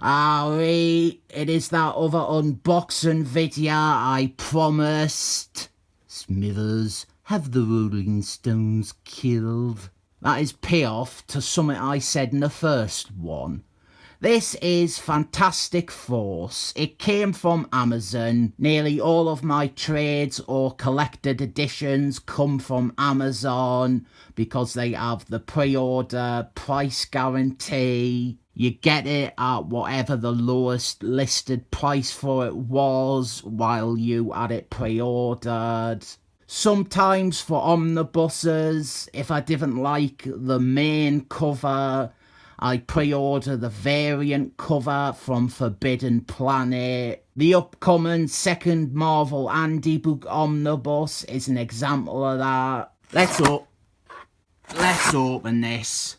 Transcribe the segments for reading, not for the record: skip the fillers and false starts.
Alright, it is that other unboxing video I promised. Smithers, have the Rolling Stones killed? That is payoff to something I said in the first one. This is Fantastic Force. It came from Amazon. Nearly all of my trades or collected editions come from Amazon because they have the pre-order price guarantee. You get it at whatever the lowest listed price for it was while you had it pre-ordered. Sometimes for omnibuses, if I didn't like the main cover, I pre-order the variant cover from Forbidden Planet. The upcoming second Marvel Andy Book Omnibus is an example of that. Let's open this.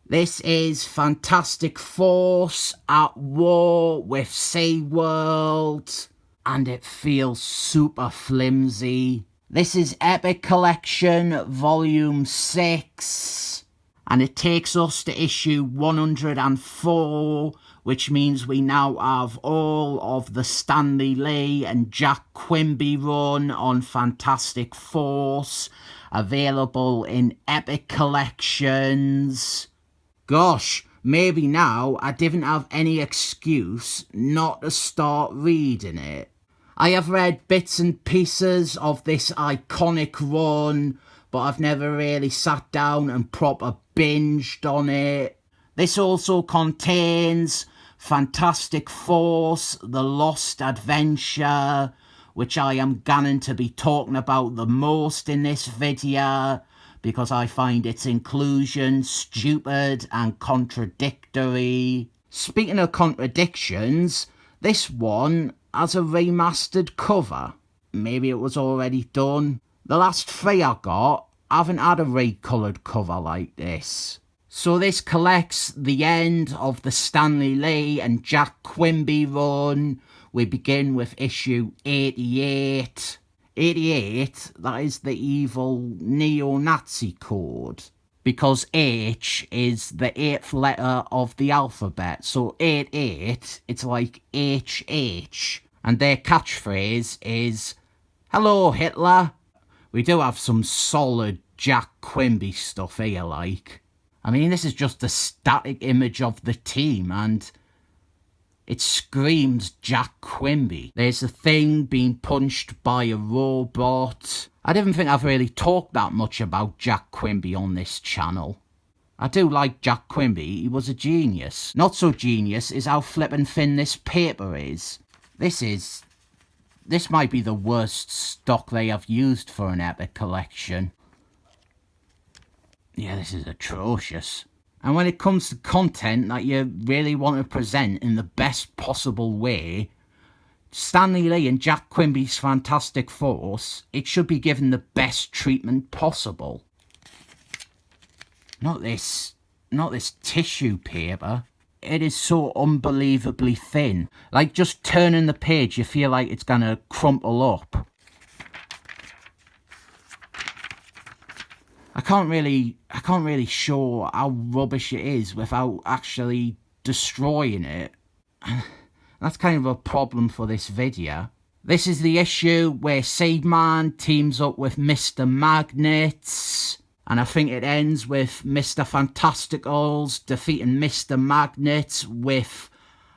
This is Fantastic Force at War with SeaWorld, and it feels super flimsy. This is Epic Collection Volume 6, and it takes us to issue 104, which means we now have all of the Stanley Lee and Jack Quimby run on Fantastic Force, available in Epic Collections. Gosh, maybe now I didn't have any excuse not to start reading it. I have read bits and pieces of this iconic run, but I've never really sat down and proper binged on it. This also contains Fantastic Force, The Lost Adventure, which I am going to be talking about the most in this video, because I find its inclusion stupid and contradictory. Speaking of contradictions, this one has a remastered cover. Maybe it was already done. The last three I got haven't had a recoloured cover like this. So this collects the end of the Stanley Lee and Jack Quimby run. We begin with issue 88. 88, that is the evil neo-Nazi code, because H is the 8th letter of the alphabet, so 88, it's like HH, and their catchphrase is, "Hello Hitler." We do have some solid Jack Quimby stuff here, like. I mean, this is just a static image of the team, and it screams Jack Quimby. There's a thing being punched by a robot. I didn't think I've really talked that much about Jack Quimby on this channel. I do like Jack Quimby, he was a genius. Not so genius is how flippin' thin this paper is. This might be the worst stock they have used for an Epic collection. Yeah, this is atrocious. And when it comes to content that you really want to present in the best possible way, Stanley Lee and Jack Quimby's Fantastic Force, it should be given the best treatment possible. Not this tissue paper. It is so unbelievably thin. Like, just turning the page, you feel like it's gonna crumple up. I can't really show how rubbish it is without actually destroying it. That's kind of a problem for this video. This is the issue where Seedman teams up with Mr. Magnets, and I think it ends with Mr. Fantasticals defeating Mr. Magnets with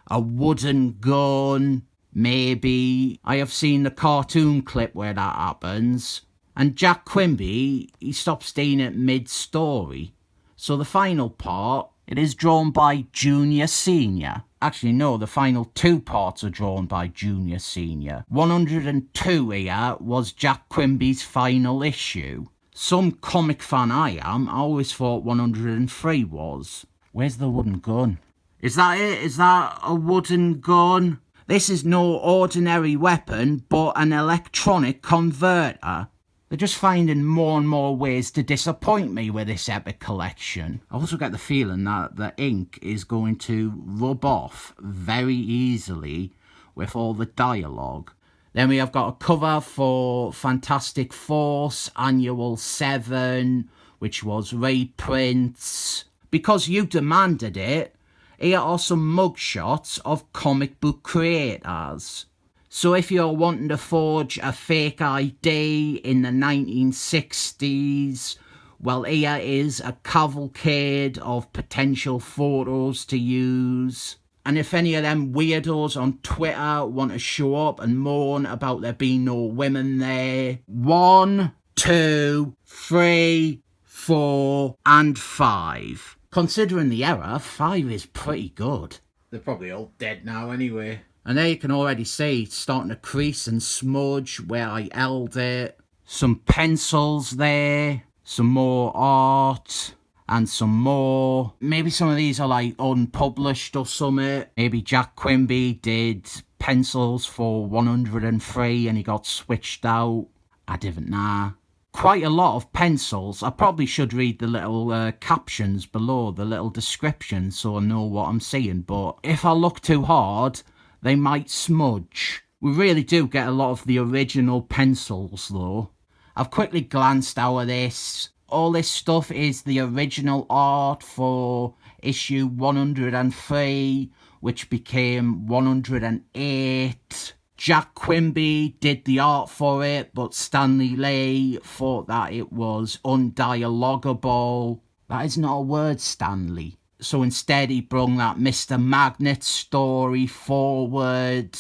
a wooden gun. Maybe. I have seen the cartoon clip where that happens. And Jack Quimby, he stops staying at mid-story. So the final part, it is drawn by Junior Senior. Actually, no, the final two parts are drawn by Junior Senior. 102 here was Jack Quimby's final issue. Some comic fan I am, I always thought 103 was. Where's the wooden gun? Is that it? Is that a wooden gun? This is no ordinary weapon, but an electronic converter. They're just finding more and more ways to disappoint me with this Epic collection. I also get the feeling that the ink is going to rub off very easily with all the dialogue. Then we have got a cover for Fantastic Force Annual 7, which was reprints. Because you demanded it, Here are some mugshots of comic book creators. So if you're wanting to forge a fake ID in the 1960s, well, here is a cavalcade of potential photos to use. And if any of them weirdos on Twitter want to show up and moan about there being no women there, 1, 2, 3, 4, and 5. Considering the era, 5 is pretty good. They're probably all dead now anyway. And there you can already see it's starting to crease and smudge where I held it. Some pencils there. Some more art. And some more. Maybe some of these are like unpublished or something. Maybe Jack Quimby did pencils for 103 and he got switched out. I didn't know. Quite a lot of pencils. I probably should read the little captions below, the little description, so I know what I'm seeing. But if I look too hard, they might smudge. We really do get a lot of the original pencils though. I've quickly glanced over this. All this stuff is the original art for issue 103, which became 108. Jack Quimby did the art for it, but Stanley Lee thought that it was undialogable. That is not a word, Stanley. So instead he brung that Mr. Magnet story forward,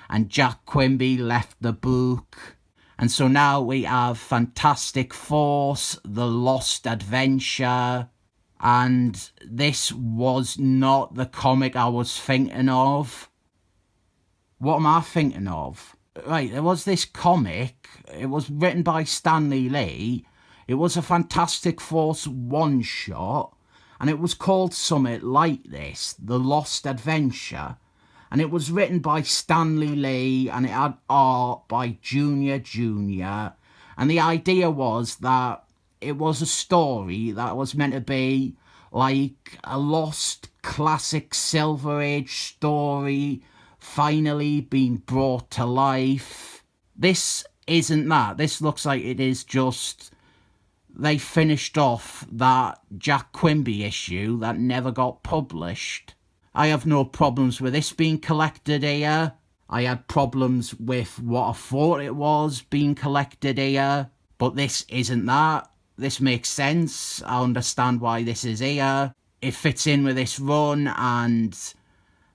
and Jack Quimby left the book. And so now we have Fantastic Force, The Lost Adventure, and this was not the comic I was thinking of. What am I thinking of? Right, there was this comic, it was written by Stanley Lee, it was a Fantastic Force one-shot, and it was called something like this, The Lost Adventure. And it was written by Stanley Lee, and it had art by Junior Jr. And the idea was that it was a story that was meant to be like a lost classic Silver Age story finally being brought to life. This isn't that. This looks like it is just they finished off that Jack Quimby issue that never got published. I have no problems with this being collected here. I had problems with what I thought it was being collected here. But this isn't that. This makes sense. I understand why this is here. It fits in with this run, and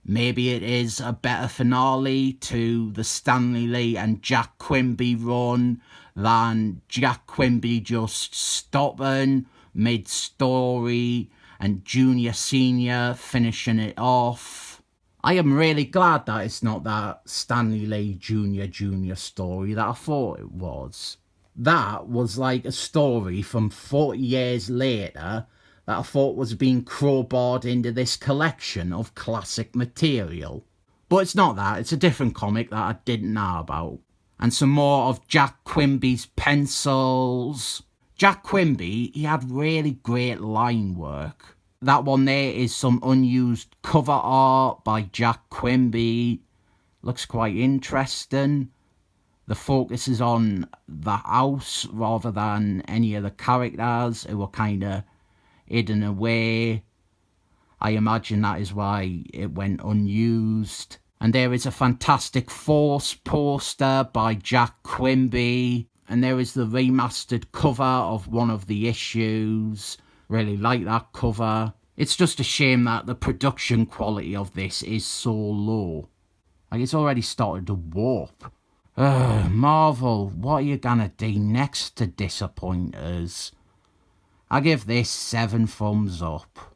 maybe it is a better finale to the Stanley Lee and Jack Quimby run than Jack Quimby just stopping mid-story and Junior Senior finishing it off. I am really glad that it's not that Stanley Lee Junior story that I thought it was. That was like a story from 40 years later that I thought was being crowbarred into this collection of classic material. But it's not that, it's a different comic that I didn't know about. And some more of Jack Quimby's pencils. Jack Quimby, he had really great line work. That one there is some unused cover art by Jack Quimby. Looks quite interesting. The focus is on the house rather than any of the characters who were kind of hidden away. I imagine that is why it went unused. And there is a Fantastic Force poster by Jack Quimby. And there is the remastered cover of one of the issues. Really like that cover. It's just a shame that the production quality of this is so low. Like, it's already started to warp. Marvel, what are you gonna do next to disappoint us? I give this 7 thumbs up.